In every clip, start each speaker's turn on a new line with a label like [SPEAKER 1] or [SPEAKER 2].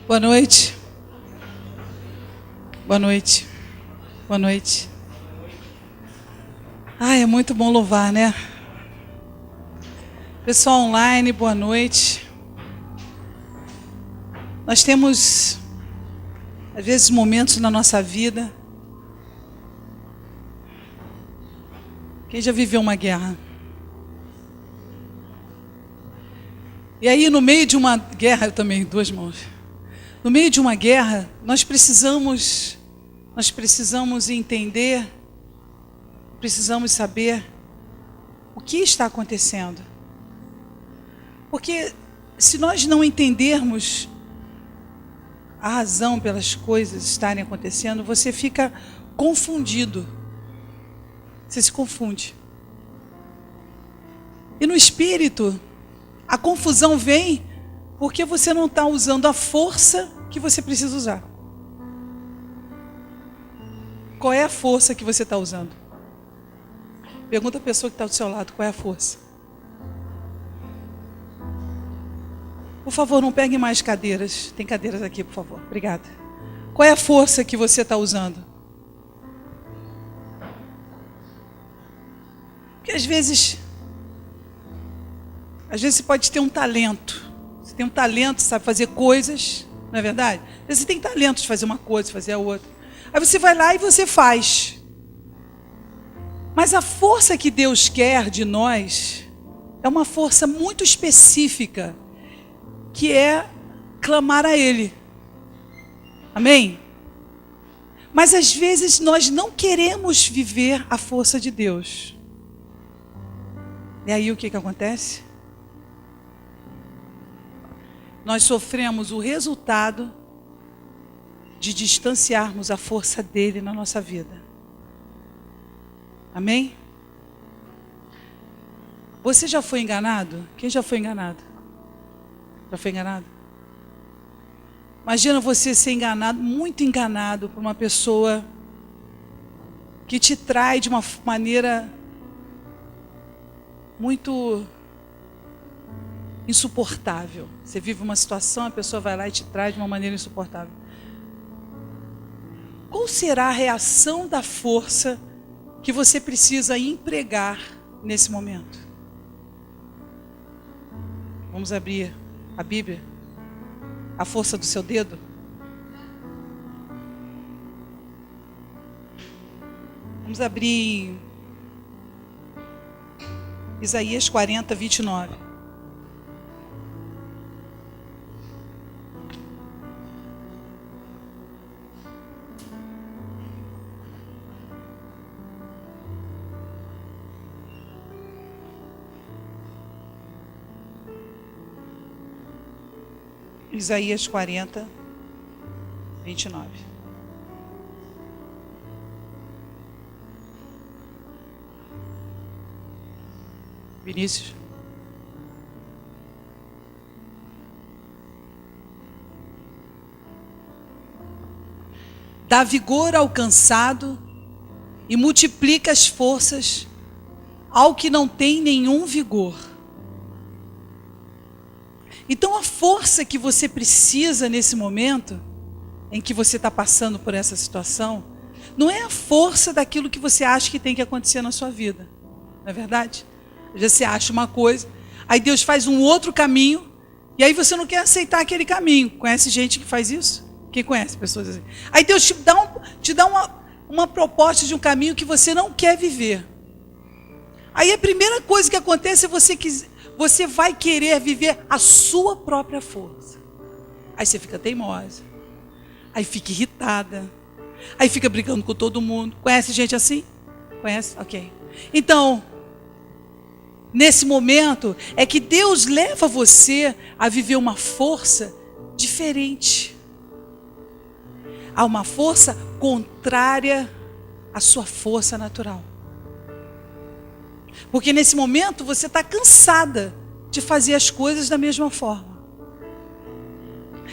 [SPEAKER 1] Boa noite. Boa noite. Boa noite. É muito bom louvar, né? Pessoal online, boa noite. Nós temos, às vezes, momentos na nossa vida. Quem já viveu uma guerra? E aí, no meio de uma guerra, eu também, duas mãos. No meio de uma guerra, nós precisamos entender, precisamos saber o que está acontecendo. Porque se nós não entendermos a razão pelas coisas estarem acontecendo, você fica confundido. Você se confunde. E no espírito, a confusão vem porque você não está usando a força que você precisa usar. Qual é a força que você está usando? Pergunta a pessoa que está do seu lado, qual é a força? Por favor, não pegue mais cadeiras. Tem cadeiras aqui, por favor. Obrigada. Qual é a força que você está usando? Porque às vezes você pode ter um talento. Você tem um talento, sabe fazer coisas, não é verdade? Você tem talento de fazer uma coisa, de fazer a outra. Aí você vai lá e você faz. Mas a força que Deus quer de nós é uma força muito específica, que é clamar a Ele. Amém? Mas às vezes nós não queremos viver a força de Deus. E aí o que acontece? Nós sofremos o resultado de distanciarmos a força dele na nossa vida. Amém? Você já foi enganado? Quem já foi enganado? Já foi enganado? Imagina você ser enganado, muito enganado por uma pessoa que te trai de uma maneira muito insuportável. Você vive uma situação, a pessoa vai lá e te traz de uma maneira insuportável. Qual será a reação da força que você precisa empregar nesse momento? Vamos abrir a Bíblia? A força do seu dedo? Vamos abrir em Isaías 40, 29. Isaías 40, 29. Vinícius. Dá vigor ao cansado e multiplica as forças ao que não tem nenhum vigor. Então a força que você precisa nesse momento, em que você está passando por essa situação, não é a força daquilo que você acha que tem que acontecer na sua vida. Não é verdade? Às vezes você acha uma coisa, aí Deus faz um outro caminho, e aí você não quer aceitar aquele caminho. Conhece gente que faz isso? Quem conhece pessoas assim? Aí Deus te dá uma proposta de um caminho que você não quer viver. Aí a primeira coisa que acontece é você vai querer viver a sua própria força. Aí você fica teimosa. Aí fica irritada. Aí fica brigando com todo mundo. Conhece gente assim? Conhece? Ok. Então, nesse momento, é que Deus leva você a viver uma força diferente. Há uma força contrária à sua força natural. Porque nesse momento você está cansada de fazer as coisas da mesma forma.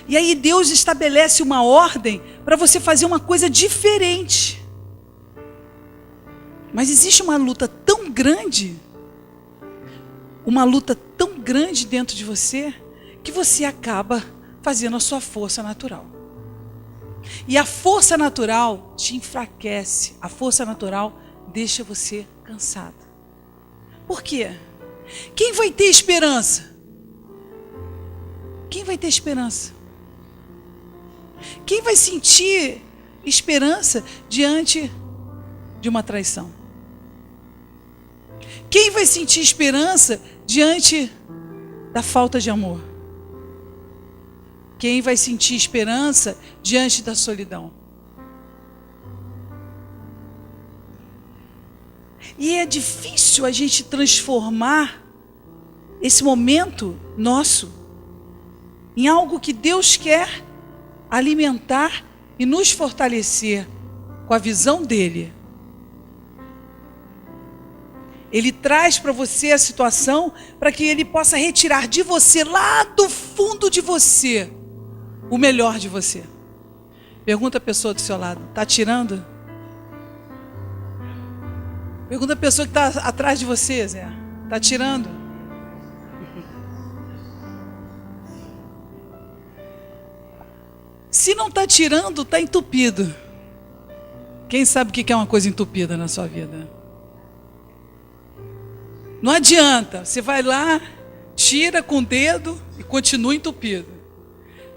[SPEAKER 1] E aí Deus estabelece uma ordem para você fazer uma coisa diferente. Mas existe uma luta tão grande dentro de você, que você acaba fazendo a sua força natural. E a força natural te enfraquece. A força natural deixa você cansado. Por quê? Quem vai ter esperança? Quem vai ter esperança? Quem vai sentir esperança diante de uma traição? Quem vai sentir esperança diante da falta de amor? Quem vai sentir esperança diante da solidão? E é difícil a gente transformar esse momento nosso em algo que Deus quer alimentar e nos fortalecer com a visão dele. Ele traz para você a situação para que ele possa retirar de você, lá do fundo de você, o melhor de você. Pergunta a pessoa do seu lado: está tirando? Pergunta a pessoa que está atrás de você, Zé: está tirando? Se não está tirando, está entupido. Quem sabe o que é uma coisa entupida na sua vida? Não adianta, você vai lá, tira com o dedo e continua entupido.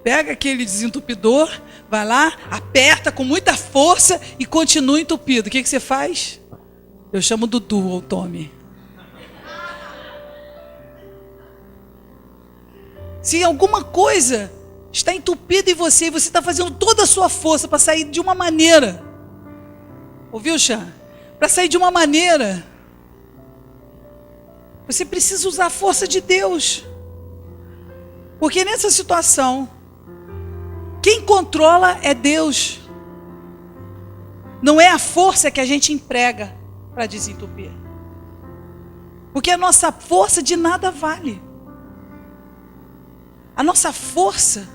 [SPEAKER 1] Pega aquele desentupidor, vai lá, aperta com muita força e continua entupido. O que você faz? Eu chamo Dudu ou Tommy. Se alguma coisa está entupida em você e você está fazendo toda a sua força para sair de uma maneira, ouviu, Chá? Para sair de uma maneira, você precisa usar a força de Deus. Porque nessa situação, quem controla é Deus. Não é a força que a gente emprega para desentupir. Porque a nossa força de nada vale. A nossa força,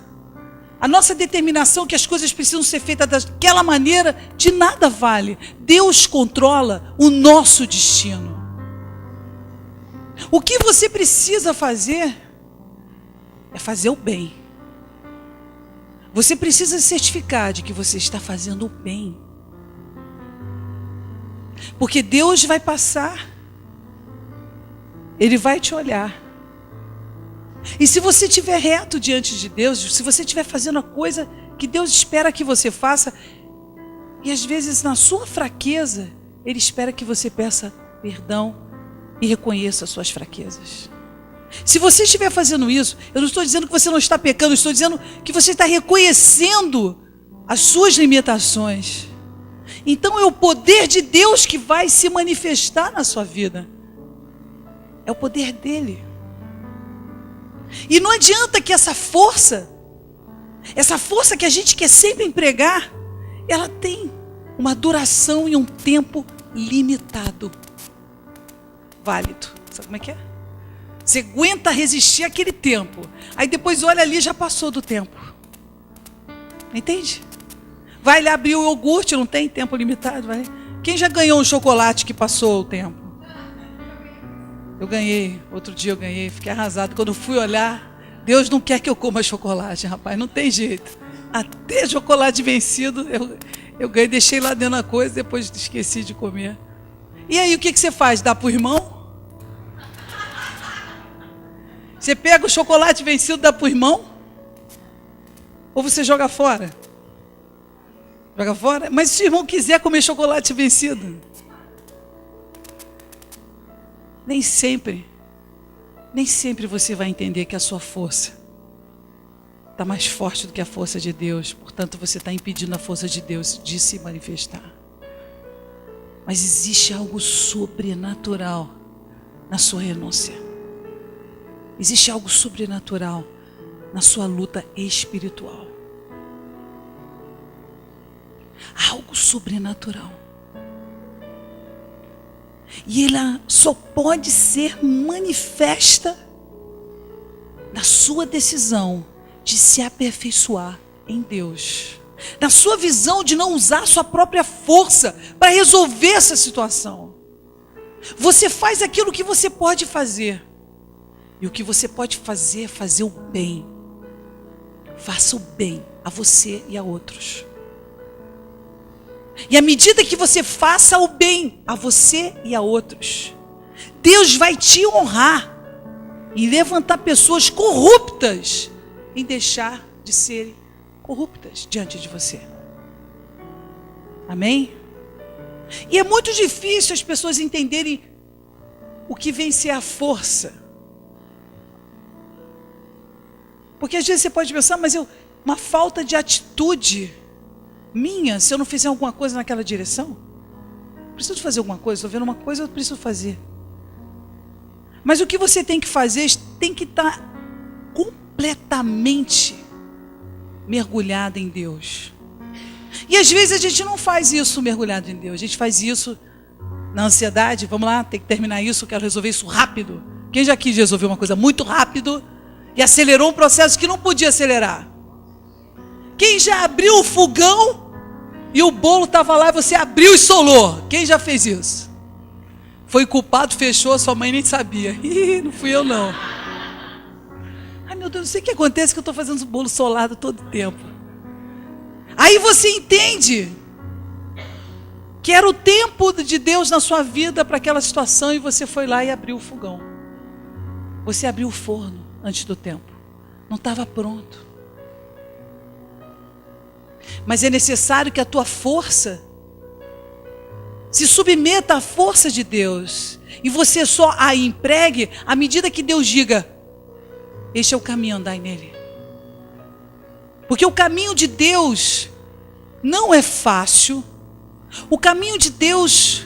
[SPEAKER 1] a nossa determinação que as coisas precisam ser feitas daquela maneira, de nada vale. Deus controla o nosso destino. O que você precisa fazer é fazer o bem. Você precisa certificar de que você está fazendo o bem. Porque Deus vai passar, Ele vai te olhar. E se você estiver reto diante de Deus, se você estiver fazendo a coisa que Deus espera que você faça, e às vezes na sua fraqueza, Ele espera que você peça perdão e reconheça as suas fraquezas. Se você estiver fazendo isso, eu não estou dizendo que você não está pecando, eu estou dizendo que você está reconhecendo as suas limitações. Então é o poder de Deus que vai se manifestar na sua vida. É o poder dele. E não adianta que essa força que a gente quer sempre empregar, ela tem uma duração e um tempo limitado. Válido. Sabe como é que é? Você aguenta resistir aquele tempo. Aí depois olha ali, já passou do tempo. Entende? Vai lá abrir o iogurte, não tem tempo limitado. Vai. Quem já ganhou um chocolate que passou o tempo? Eu ganhei. Outro dia eu ganhei. Fiquei arrasado. Quando eu fui olhar, Deus não quer que eu coma chocolate, rapaz. Não tem jeito. Até chocolate vencido, eu ganhei. Deixei lá dentro da coisa, depois esqueci de comer. E aí, o que você faz? Dá para o irmão? Você pega o chocolate vencido e dá para o irmão? Ou você joga fora? Joga fora? Mas se o irmão quiser comer chocolate vencido? Nem sempre você vai entender que a sua força está mais forte do que a força de Deus. Portanto, você está impedindo a força de Deus de se manifestar. Mas existe algo sobrenatural na sua renúncia. Existe algo sobrenatural na sua luta espiritual. Algo sobrenatural. E ela só pode ser manifesta na sua decisão de se aperfeiçoar em Deus. Na sua visão de não usar a sua própria força para resolver essa situação. Você faz aquilo que você pode fazer. E o que você pode fazer é fazer o bem. Faça o bem a você e a outros. E à medida que você faça o bem a você e a outros, Deus vai te honrar e levantar pessoas corruptas em deixar de serem corruptas diante de você. Amém? E é muito difícil as pessoas entenderem o que vem ser a força. Porque às vezes você pode pensar, mas uma falta de atitude minha, se eu não fizer alguma coisa naquela direção. Preciso fazer alguma coisa, estou vendo uma coisa, eu preciso fazer. Mas o que você tem que fazer, tem que estar completamente mergulhado em Deus. E às vezes a gente não faz isso mergulhado em Deus, a gente faz isso na ansiedade. Vamos lá, tem que terminar isso, quero resolver isso rápido. Quem já quis resolver uma coisa muito rápido e acelerou um processo que não podia acelerar? Quem já abriu o fogão e o bolo estava lá e você abriu e solou? Quem já fez isso? Foi culpado, fechou, sua mãe nem sabia. Ih, não fui eu não. Ai meu Deus, não sei o que acontece que eu estou fazendo o bolo solado todo tempo. Aí você entende que era o tempo de Deus na sua vida para aquela situação e você foi lá e abriu o fogão. Você abriu o forno antes do tempo. Não estava pronto. Mas é necessário que a tua força se submeta à força de Deus. E você só a empregue à medida que Deus diga: este é o caminho, andai nele. Porque o caminho de Deus não é fácil. O caminho de Deus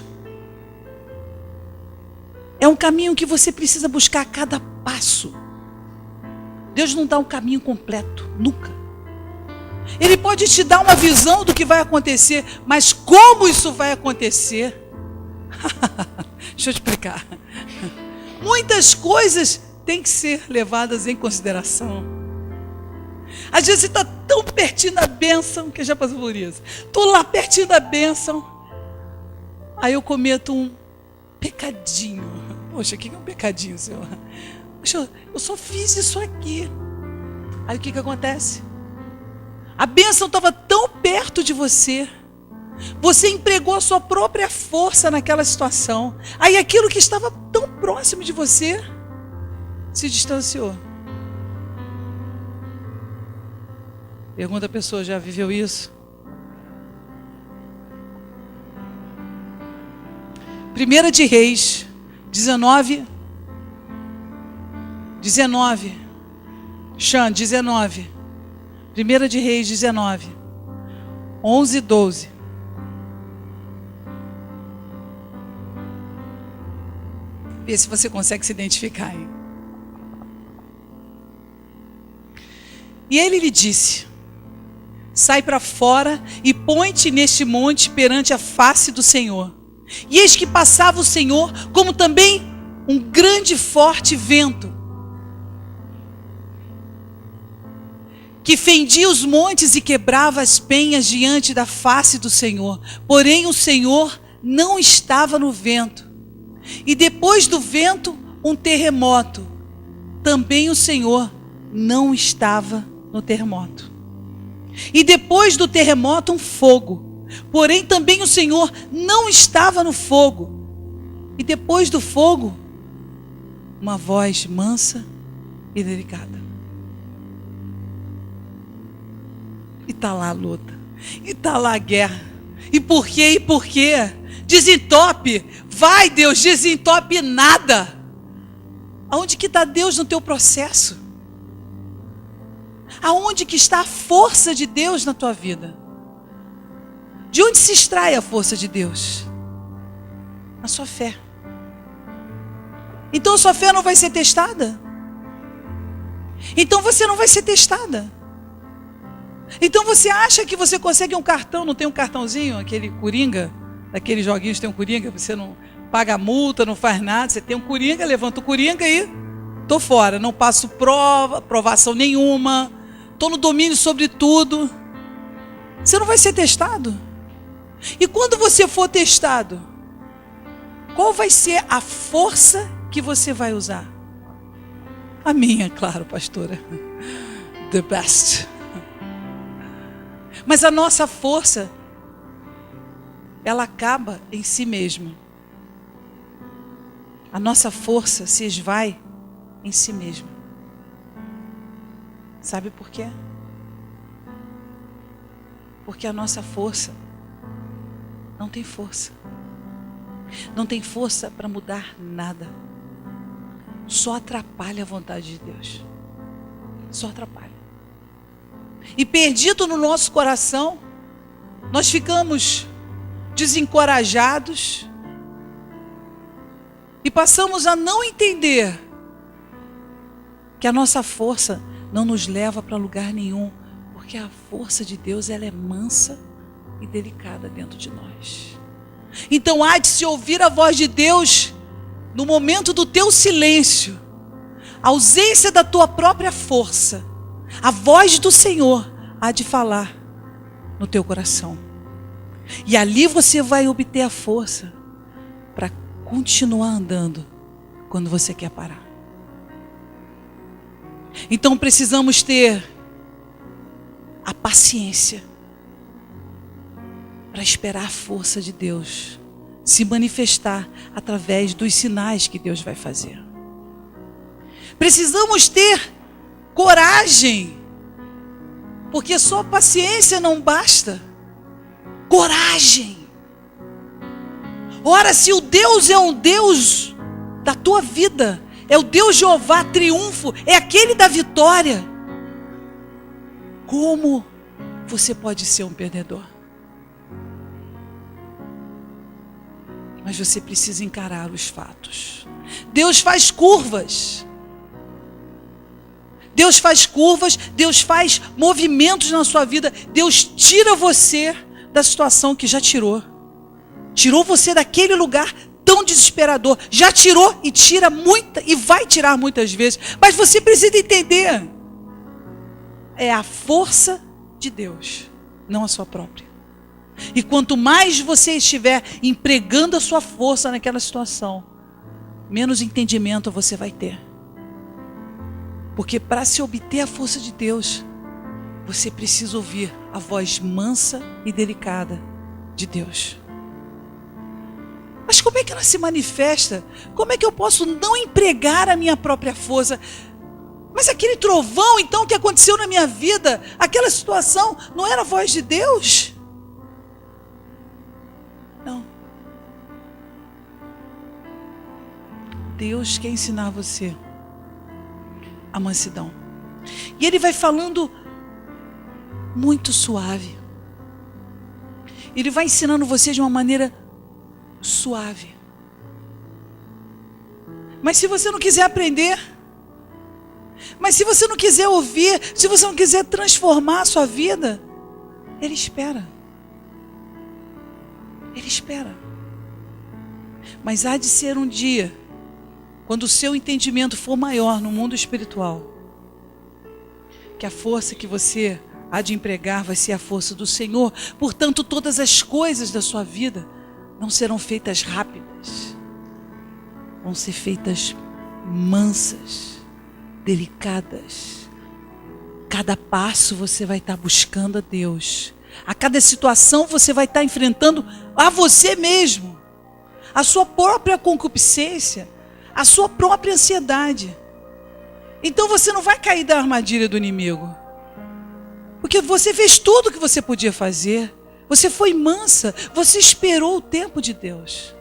[SPEAKER 1] é um caminho que você precisa buscar a cada passo. Deus não dá um caminho completo, nunca. Ele pode te dar uma visão do que vai acontecer, mas como isso vai acontecer? Deixa eu te explicar. Muitas coisas têm que ser levadas em consideração. Às vezes você está tão pertinho da bênção, que já passou por isso. Estou lá pertinho da bênção, aí eu cometo um pecadinho. Poxa, o que é um pecadinho, Senhor? Poxa, eu só fiz isso aqui. Aí o que acontece? A bênção estava tão perto de você. Você empregou a sua própria força naquela situação. Aí aquilo que estava tão próximo de você se distanciou. Pergunta a pessoa, já viveu isso? 1 de Reis 19. Xan, 19. 1 de Reis 19. 11 e 12. Vê se você consegue se identificar aí. E ele lhe disse: sai para fora e põe-te neste monte perante a face do Senhor. E eis que passava o Senhor, como também um grande e forte vento, que fendia os montes e quebrava as penhas diante da face do Senhor. Porém o Senhor não estava no vento. E depois do vento, um terremoto. Também o Senhor não estava no terremoto. E depois do terremoto, um fogo. Porém também o Senhor não estava no fogo. E depois do fogo, uma voz mansa e delicada. E está lá a luta. E está lá a guerra. E por quê? E por quê? Desentope. Vai, Deus, desentope nada. Aonde que está Deus no teu processo? Aonde que está a força de Deus na tua vida? De onde se extrai a força de Deus? Na sua fé. Então a sua fé não vai ser testada? Então você não vai ser testada. Então você acha que você consegue um cartão, não tem um cartãozinho, aquele coringa, daqueles joguinhos tem um coringa, você não paga multa, não faz nada, você tem um coringa, levanta o coringa e estou fora, não passo provação nenhuma, estou no domínio sobre tudo. Você não vai ser testado. E quando você for testado, qual vai ser a força que você vai usar? A minha, claro, pastora. The best. Mas a nossa força, ela acaba em si mesma. A nossa força se esvai em si mesma. Sabe por quê? Porque a nossa força não tem força. Não tem força para mudar nada. Só atrapalha a vontade de Deus. Só atrapalha. E perdido no nosso coração, nós ficamos desencorajados e passamos a não entender que a nossa força não nos leva para lugar nenhum, porque a força de Deus, ela é mansa e delicada dentro de nós. Então há de se ouvir a voz de Deus no momento do teu silêncio, a ausência da tua própria força. A voz do Senhor há de falar no teu coração. E ali você vai obter a força para continuar andando quando você quer parar. Então precisamos ter a paciência para esperar a força de Deus se manifestar através dos sinais que Deus vai fazer. Precisamos ter coragem, porque só paciência não basta. Coragem. Ora, se o Deus é um Deus da tua vida, é o Deus Jeová triunfo, é aquele da vitória, como você pode ser um perdedor? Mas você precisa encarar os fatos. Deus faz curvas. Deus faz curvas, Deus faz movimentos na sua vida. Deus tira você da situação que já tirou. Tirou você daquele lugar tão desesperador. Já tirou e tira muita, e vai tirar muitas vezes. Mas você precisa entender. É a força de Deus, não a sua própria. E quanto mais você estiver empregando a sua força naquela situação, menos entendimento você vai ter. Porque para se obter a força de Deus, você precisa ouvir a voz mansa e delicada de Deus. Mas como é que ela se manifesta? Como é que eu posso não empregar a minha própria força? Mas aquele trovão então que aconteceu na minha vida, aquela situação, não era a voz de Deus? Não. Deus quer ensinar você a mansidão. E Ele vai falando muito suave. Ele vai ensinando você de uma maneira suave. Mas se você não quiser aprender, mas se você não quiser ouvir, se você não quiser transformar a sua vida, Ele espera. Ele espera. Mas há de ser um dia, quando o seu entendimento for maior no mundo espiritual, que a força que você há de empregar vai ser a força do Senhor. Portanto, todas as coisas da sua vida não serão feitas rápidas. Vão ser feitas mansas, delicadas. Cada passo você vai estar buscando a Deus. A cada situação você vai estar enfrentando a você mesmo, a sua própria concupiscência, a sua própria ansiedade. Então você não vai cair da armadilha do inimigo, porque você fez tudo o que você podia fazer. Você foi mansa, você esperou o tempo de Deus.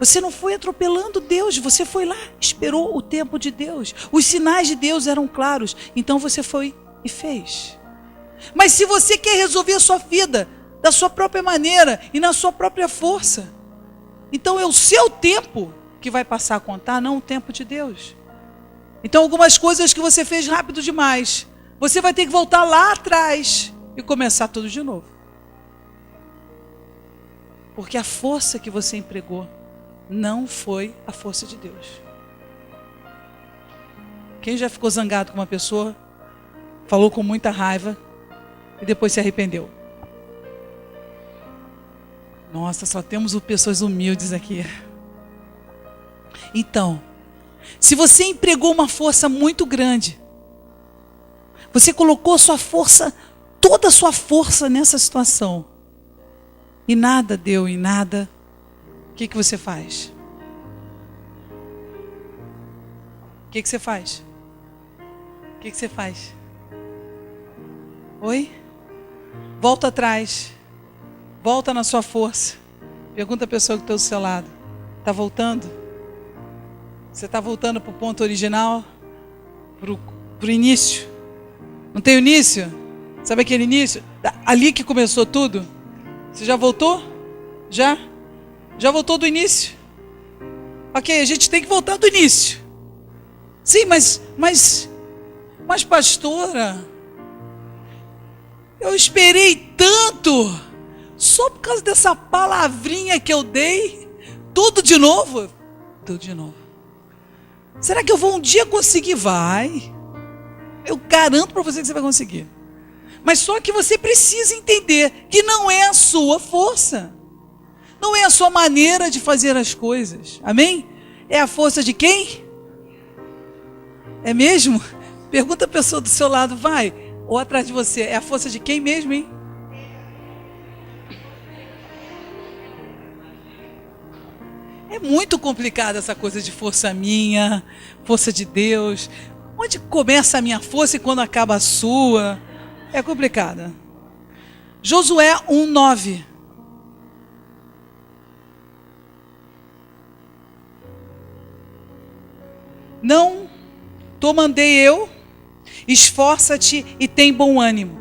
[SPEAKER 1] Você não foi atropelando Deus, você foi lá, esperou o tempo de Deus. Os sinais de Deus eram claros, então você foi e fez. Mas se você quer resolver a sua vida da sua própria maneira e na sua própria força, então é o seu tempo que vai passar a contar, não o tempo de Deus. Então algumas coisas que você fez rápido demais, você vai ter que voltar lá atrás e começar tudo de novo. Porque a força que você empregou não foi a força de Deus. Quem já ficou zangado com uma pessoa, falou com muita raiva e depois se arrependeu? Nossa, só temos pessoas humildes aqui. Então, se você empregou uma força muito grande, você colocou sua força toda a sua força nessa situação e nada deu em nada, o que você faz? O que você faz? O que você faz? Oi? Volta atrás. Volta na sua força. Pergunta a pessoa que está do seu lado. Está voltando? Você está voltando para o ponto original? Para o início? Não tem o início? Sabe aquele início? Ali que começou tudo? Você já voltou? Já? Já voltou do início? Ok, a gente tem que voltar do início. Sim, mas pastora, eu esperei tanto, só por causa dessa palavrinha que eu dei, tudo de novo? Tudo de novo. Será que eu vou um dia conseguir? Vai. Eu garanto para você que você vai conseguir. Mas só que você precisa entender que não é a sua força. Não é a sua maneira de fazer as coisas. Amém? É a força de quem? É mesmo? Pergunta a pessoa do seu lado, vai. Ou atrás de você. É a força de quem mesmo, hein? É muito complicada essa coisa de força minha, força de Deus. Onde começa a minha força e quando acaba a sua? É complicada. Josué 1:9. Não te mandei eu, esforça-te e tem bom ânimo.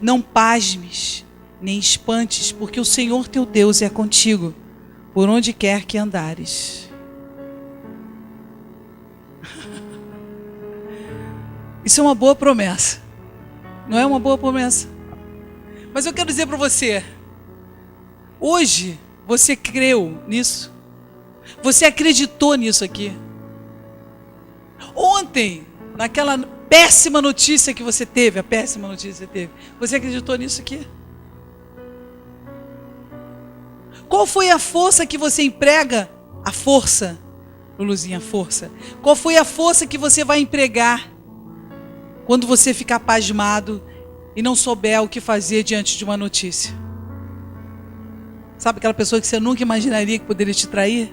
[SPEAKER 1] Não pasmes, nem espantes, porque o Senhor teu Deus é contigo, por onde quer que andares. Isso é uma boa promessa. Não é uma boa promessa? Mas eu quero dizer para você, hoje você creu nisso? Você acreditou nisso aqui? Ontem, naquela péssima notícia que você teve, você acreditou nisso aqui? Qual foi a força que você emprega? A força, Luluzinha, a força. Qual foi a força que você vai empregar quando você ficar pasmado e não souber o que fazer diante de uma notícia? Sabe aquela pessoa que você nunca imaginaria que poderia te trair?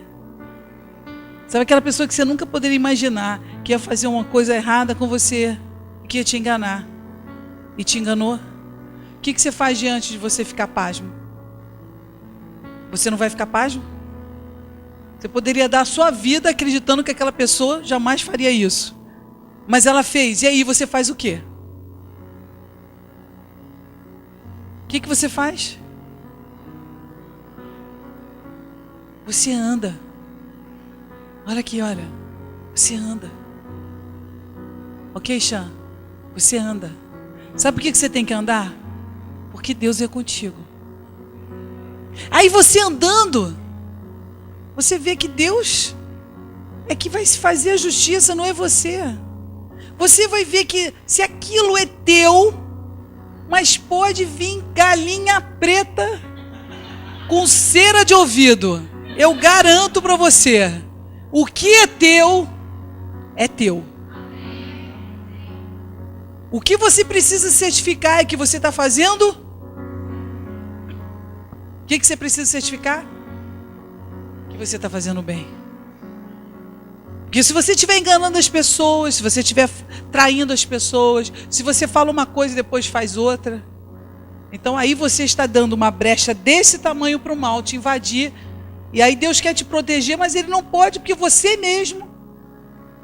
[SPEAKER 1] Sabe aquela pessoa que você nunca poderia imaginar que ia fazer uma coisa errada com você, que ia te enganar, e te enganou? O que você faz diante de você ficar pasmo? Você não vai ficar pasmo? Você poderia dar a sua vida acreditando que aquela pessoa jamais faria isso, mas ela fez, e aí você faz o quê? O que você faz? Você anda. Olha aqui, olha. Você anda. Ok, Chan? Você anda. Sabe por que você tem que andar? Porque Deus é contigo. Aí você andando, você vê que Deus é que vai fazer a justiça, não é você. Você vai ver que se aquilo é teu, mas pode vir galinha preta com cera de ouvido. Eu garanto para você. O que é teu, é teu. O que você precisa certificar é que você está fazendo? O que você precisa certificar? Que você está fazendo bem. Porque se você estiver enganando as pessoas, se você estiver traindo as pessoas, se você fala uma coisa e depois faz outra, então aí você está dando uma brecha desse tamanho para o mal te invadir. E aí Deus quer te proteger, mas Ele não pode, porque você mesmo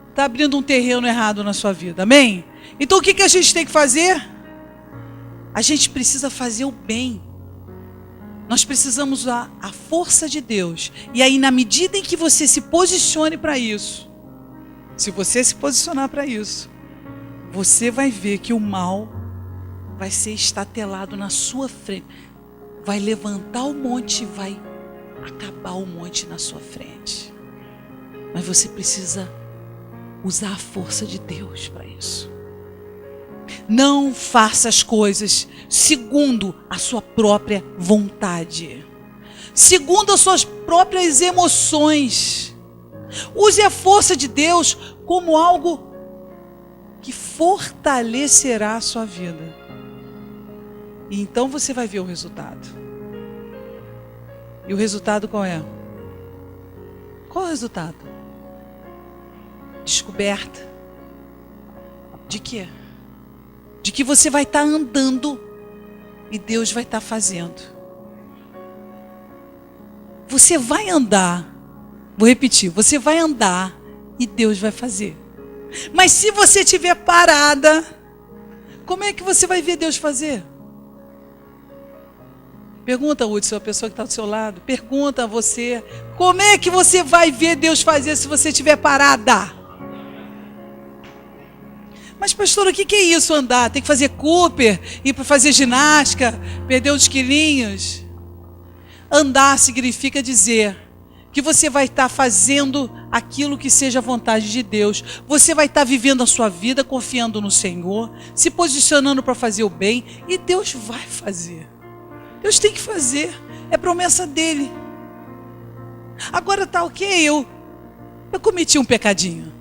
[SPEAKER 1] está abrindo um terreno errado na sua vida. Amém? Então o que a gente tem que fazer? A gente precisa fazer o bem. Nós precisamos usar a força de Deus. E aí, na medida em que você se posicione para isso, se você se posicionar para isso, você vai ver que o mal vai ser estatelado na sua frente. Vai levantar o monte e vai acabar o monte na sua frente. Mas você precisa usar a força de Deus para isso. Não faça as coisas segundo a sua própria vontade, segundo as suas próprias emoções. Use a força de Deus como algo que fortalecerá a sua vida. E então você vai ver o resultado. E o resultado qual é? Qual é o resultado? Descoberta. De quê? De que você vai estar andando e Deus vai estar fazendo. Você vai andar. Vou repetir. Você vai andar e Deus vai fazer. Mas se você estiver parada, como é que você vai ver Deus fazer? Pergunta, Hudson, a pessoa que está do seu lado. Pergunta a você. Como é que você vai ver Deus fazer se você estiver parada? Mas, pastor, o que é isso andar? Tem que fazer Cooper, ir para fazer ginástica, perder uns quilinhos? Andar significa dizer que você vai estar fazendo aquilo que seja a vontade de Deus. Você vai estar vivendo a sua vida, confiando no Senhor, se posicionando para fazer o bem, e Deus vai fazer. Deus tem que fazer, é promessa dele. Agora tá ok, eu cometi um pecadinho.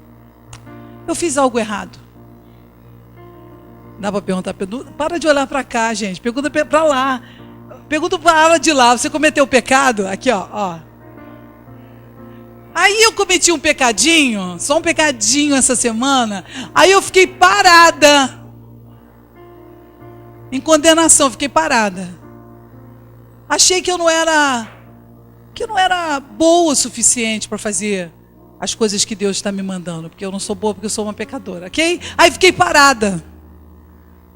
[SPEAKER 1] Eu fiz algo errado. Dá para perguntar, para de olhar para cá, gente, pergunta para lá. Pergunta para a ala de lá, você cometeu pecado? Aqui, ó. Aí eu cometi um pecadinho, só um pecadinho essa semana. Aí eu fiquei parada. Em condenação, fiquei parada. Achei que eu não era boa o suficiente para fazer as coisas que Deus está me mandando. Porque eu não sou boa, porque eu sou uma pecadora, ok? Aí fiquei parada.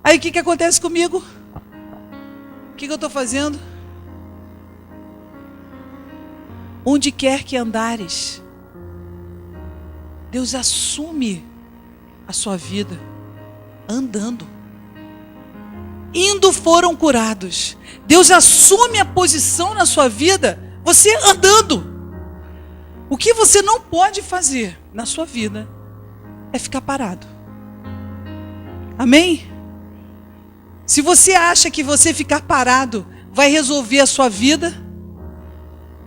[SPEAKER 1] Aí o que acontece comigo? O que eu estou fazendo? Onde quer que andares, Deus assume a sua vida andando. Indo foram curados. Deus assume a posição na sua vida, você andando. O que você não pode fazer na sua vida é ficar parado. Amém? Se você acha que você ficar parado vai resolver a sua vida,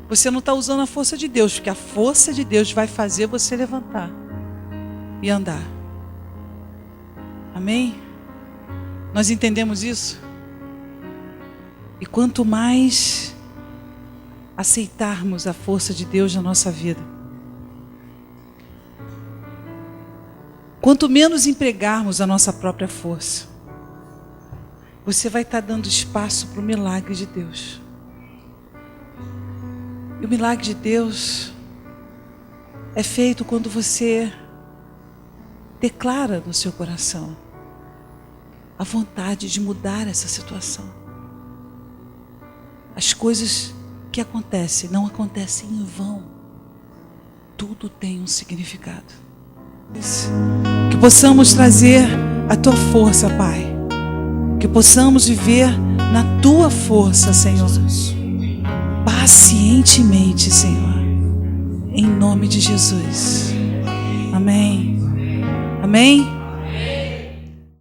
[SPEAKER 1] você não está usando a força de Deus, porque a força de Deus vai fazer você levantar e andar. Amém? Nós entendemos isso? E quanto mais aceitarmos a força de Deus na nossa vida, quanto menos empregarmos a nossa própria força, você vai estar dando espaço para o milagre de Deus. E o milagre de Deus é feito quando você declara no seu coração a vontade de mudar essa situação. As coisas que acontecem não acontecem em vão. Tudo tem um significado. Que possamos trazer a tua força, Pai. Que possamos viver na tua força, Senhor. Pacientemente, Senhor. Em nome de Jesus. Amém. Amém.